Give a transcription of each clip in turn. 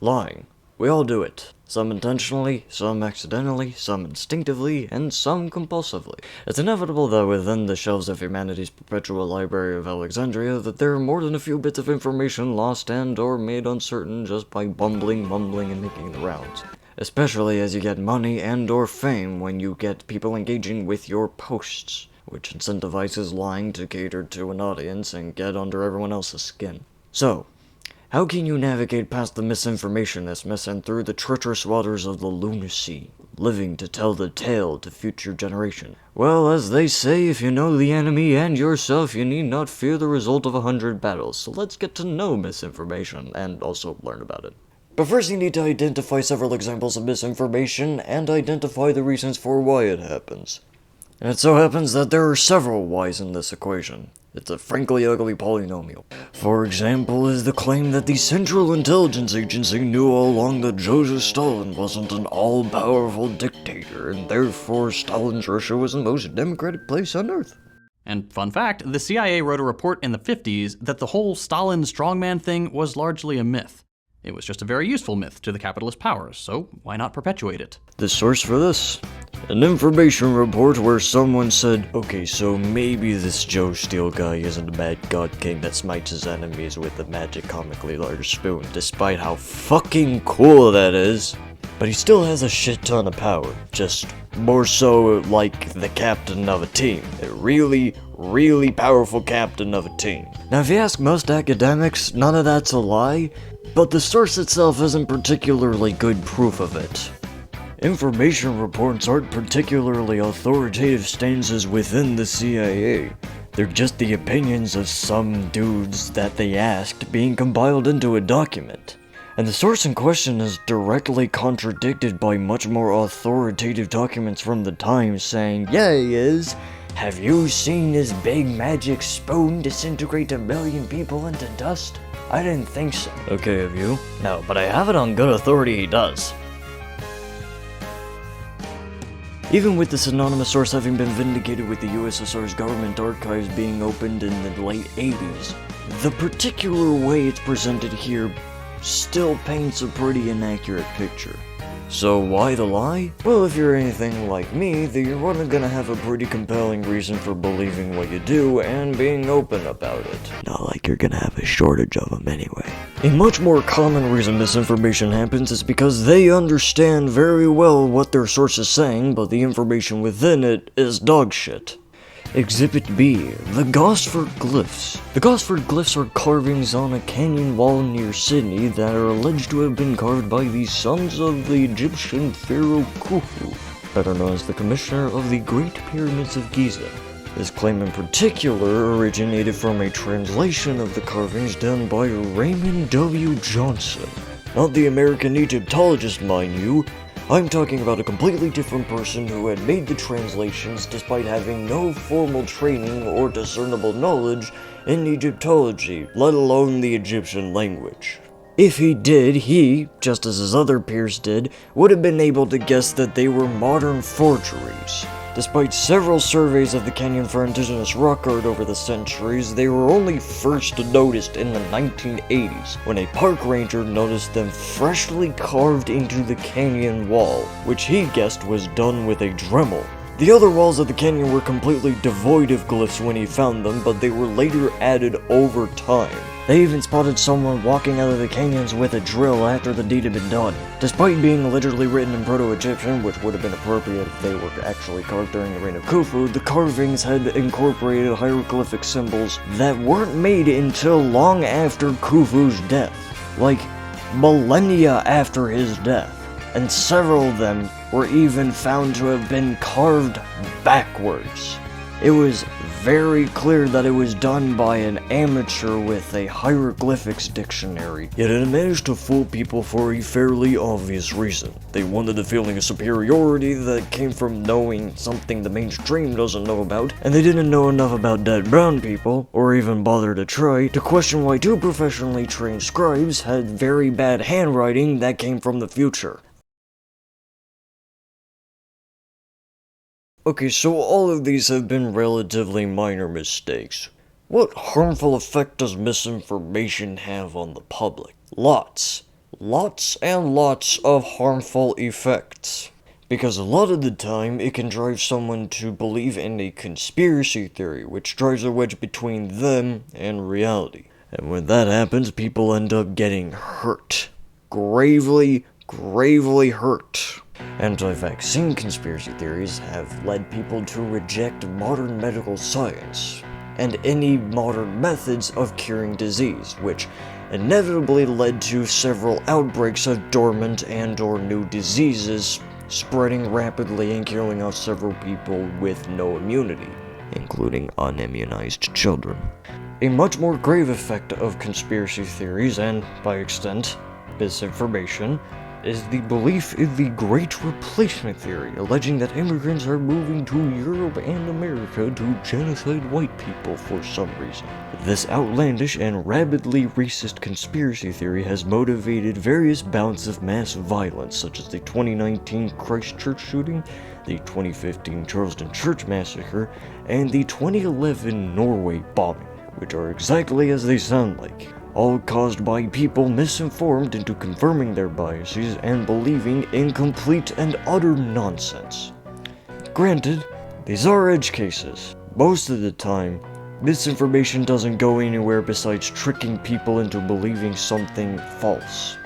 Lying. We all do it. Some intentionally, some accidentally, some instinctively, and some compulsively. It's inevitable that within the shelves of humanity's perpetual library of Alexandria that there are more than a few bits of information lost and or made uncertain just by bumbling, mumbling, and making the rounds. Especially as you get money and or fame when you get people engaging with your posts, which incentivizes lying to cater to an audience and get under everyone else's skin. So, how can you navigate past the misinformationists and through the treacherous waters of the lunacy, living to tell the tale to future generations? Well, as they say, if you know the enemy and yourself, you need not fear the result of 100 battles. So let's get to know misinformation and also learn about it. But first you need to identify several examples of misinformation and identify the reasons for why it happens. And it so happens that there are several whys in this equation. It's a frankly ugly polynomial. For example, is the claim that the Central Intelligence Agency knew all along that Joseph Stalin wasn't an all-powerful dictator, and therefore Stalin's Russia was the most democratic place on Earth. And fun fact, the CIA wrote a report in the 50s that the whole Stalin strongman thing was largely a myth. It was just a very useful myth to the capitalist powers, so why not perpetuate it? The source for this? An information report where someone said, okay, so maybe this Joe Steele guy isn't a bad god king that smites his enemies with a magic comically large spoon, despite how fucking cool that is. But he still has a shit ton of power, just more so like the captain of a team. A really, really powerful captain of a team. Now if you ask most academics, none of that's a lie, but the source itself isn't particularly good proof of it. Information reports aren't particularly authoritative stances within the CIA. They're just the opinions of some dudes that they asked being compiled into a document. And the source in question is directly contradicted by much more authoritative documents from the time saying, yeah, he is. Have you seen his big magic spoon disintegrate 1 million people into dust? I didn't think so. Okay, have you? No, but I have it on good authority he does. Even with this anonymous source having been vindicated with the USSR's government archives being opened in the late 80s, the particular way it's presented here still paints a pretty inaccurate picture. So why the lie? Well, if you're anything like me, then you're only gonna have a pretty compelling reason for believing what you do and being open about it. Not like you're gonna have a shortage of them anyway. A much more common reason misinformation happens is because they understand very well what their source is saying, but the information within it is dog shit. Exhibit B, the Gosford Glyphs. The Gosford Glyphs are carvings on a canyon wall near Sydney that are alleged to have been carved by the sons of the Egyptian pharaoh Khufu, better known as the commissioner of the Great Pyramids of Giza. This claim in particular originated from a translation of the carvings done by Raymond W. Johnson. Not the American Egyptologist, mind you. I'm talking about a completely different person who had made the translations despite having no formal training or discernible knowledge in Egyptology, let alone the Egyptian language. If he did, he, just as his other peers did, would have been able to guess that they were modern forgeries. Despite several surveys of the canyon for indigenous rock art over the centuries, they were only first noticed in the 1980s, when a park ranger noticed them freshly carved into the canyon wall, which he guessed was done with a Dremel. The other walls of the canyon were completely devoid of glyphs when he found them, but they were later added over time. They even spotted someone walking out of the canyons with a drill after the deed had been done. Despite being allegedly written in Proto-Egyptian, which would have been appropriate if they were actually carved during the reign of Khufu, the carvings had incorporated hieroglyphic symbols that weren't made until long after Khufu's death. Like, millennia after his death. And several of them were even found to have been carved backwards. It was very clear that it was done by an amateur with a hieroglyphics dictionary, yet it managed to fool people for a fairly obvious reason. They wanted a feeling of superiority that came from knowing something the mainstream doesn't know about, and they didn't know enough about dead brown people, or even bother to try, to question why two professionally trained scribes had very bad handwriting that came from the future. Okay, so all of these have been relatively minor mistakes. What harmful effect does misinformation have on the public? Lots. lots and lots of harmful effects. Because a lot of the time, it can drive someone to believe in a conspiracy theory, which drives a wedge between them and reality. And when that happens, people end up getting hurt. Gravely hurt. Anti-vaccine conspiracy theories have led people to reject modern medical science and any modern methods of curing disease, which inevitably led to several outbreaks of dormant and/or new diseases spreading rapidly and killing off several people with no immunity, including unimmunized children. A much more grave effect of conspiracy theories, and by extent, misinformation, is the belief in the Great Replacement Theory, alleging that immigrants are moving to Europe and America to genocide white people for some reason. This outlandish and rabidly racist conspiracy theory has motivated various bouts of mass violence, such as the 2019 Christchurch shooting, the 2015 Charleston Church massacre, and the 2011 Norway bombing, which are exactly as they sound like. All caused by people misinformed into confirming their biases and believing in complete and utter nonsense. Granted, these are edge cases. Most of the time, misinformation doesn't go anywhere besides tricking people into believing something false.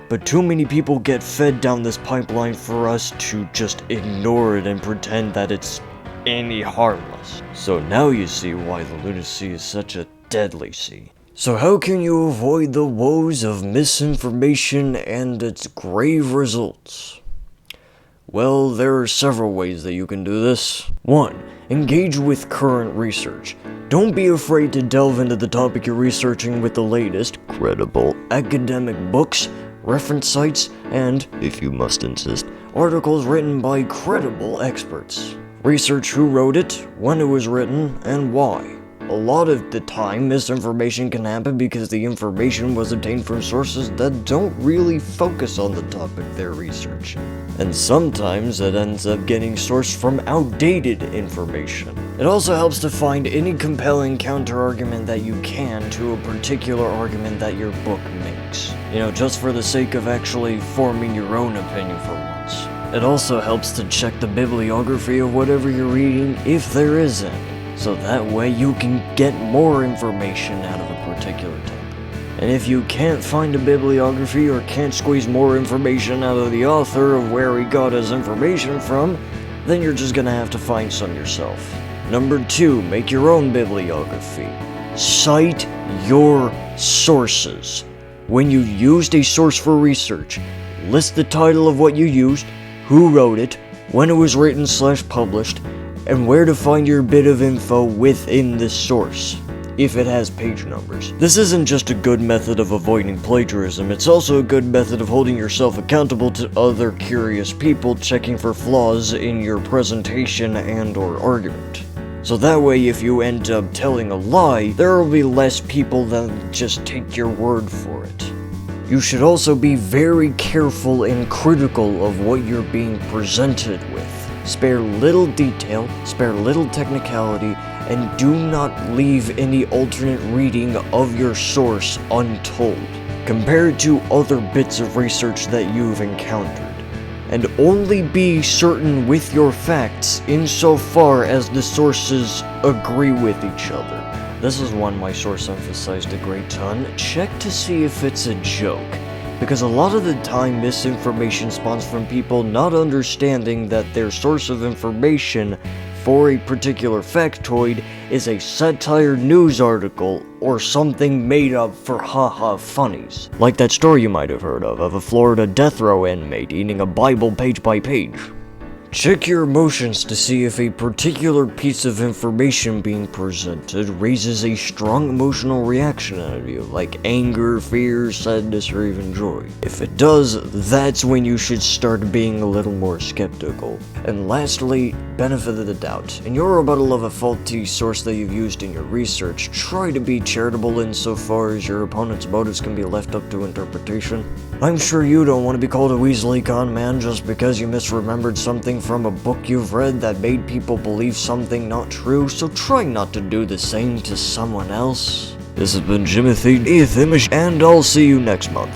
But too many people get fed down this pipeline for us to just ignore it and pretend that it's any harmless. So now you see why the lunacy is such a deadly sea. So how can you avoid the woes of misinformation and its grave results? Well, there are several ways that you can do this. 1. Engage with current research. Don't be afraid to delve into the topic you're researching with the latest, credible academic books, reference sites, and, if you must insist, articles written by credible experts. Research who wrote it, when it was written, and why. A lot of the time, misinformation can happen because the information was obtained from sources that don't really focus on the topic they're researching. And sometimes it ends up getting sourced from outdated information. It also helps to find any compelling counter-argument that you can to a particular argument that your book makes. Just for the sake of actually forming your own opinion for once. It also helps to check the bibliography of whatever you're reading, if there is any. So that way you can get more information out of a particular topic. And if you can't find a bibliography or can't squeeze more information out of the author of where he got his information from, then you're just gonna have to find some yourself. Number 2, make your own bibliography. Cite your sources. When you used a source for research, list the title of what you used, who wrote it, when it was written/published, and where to find your bit of info within the source, if it has page numbers. This isn't just a good method of avoiding plagiarism, it's also a good method of holding yourself accountable to other curious people checking for flaws in your presentation and/or argument. So that way, if you end up telling a lie, there will be less people that just take your word for it. You should also be very careful and critical of what you're being presented with. Spare little detail, spare little technicality, and do not leave any alternate reading of your source untold. Compare it to other bits of research that you've encountered. And only be certain with your facts insofar as the sources agree with each other. This is one my source emphasized a great ton. Check to see if it's a joke. Because a lot of the time, misinformation spawns from people not understanding that their source of information for a particular factoid is a satire news article or something made up for haha funnies. Like that story you might have heard of a Florida death row inmate eating a Bible page by page. Check your emotions to see if a particular piece of information being presented raises a strong emotional reaction out of you, like anger, fear, sadness, or even joy. If it does, that's when you should start being a little more skeptical. And lastly, benefit of the doubt. In your rebuttal of a faulty source that you've used in your research, try to be charitable insofar as your opponent's motives can be left up to interpretation. I'm sure you don't want to be called a Weasley con man just because you misremembered something from a book you've read that made people believe something not true, so try not to do the same to someone else. This has been Jimothy, yhtomiJ, and I'll see you next month.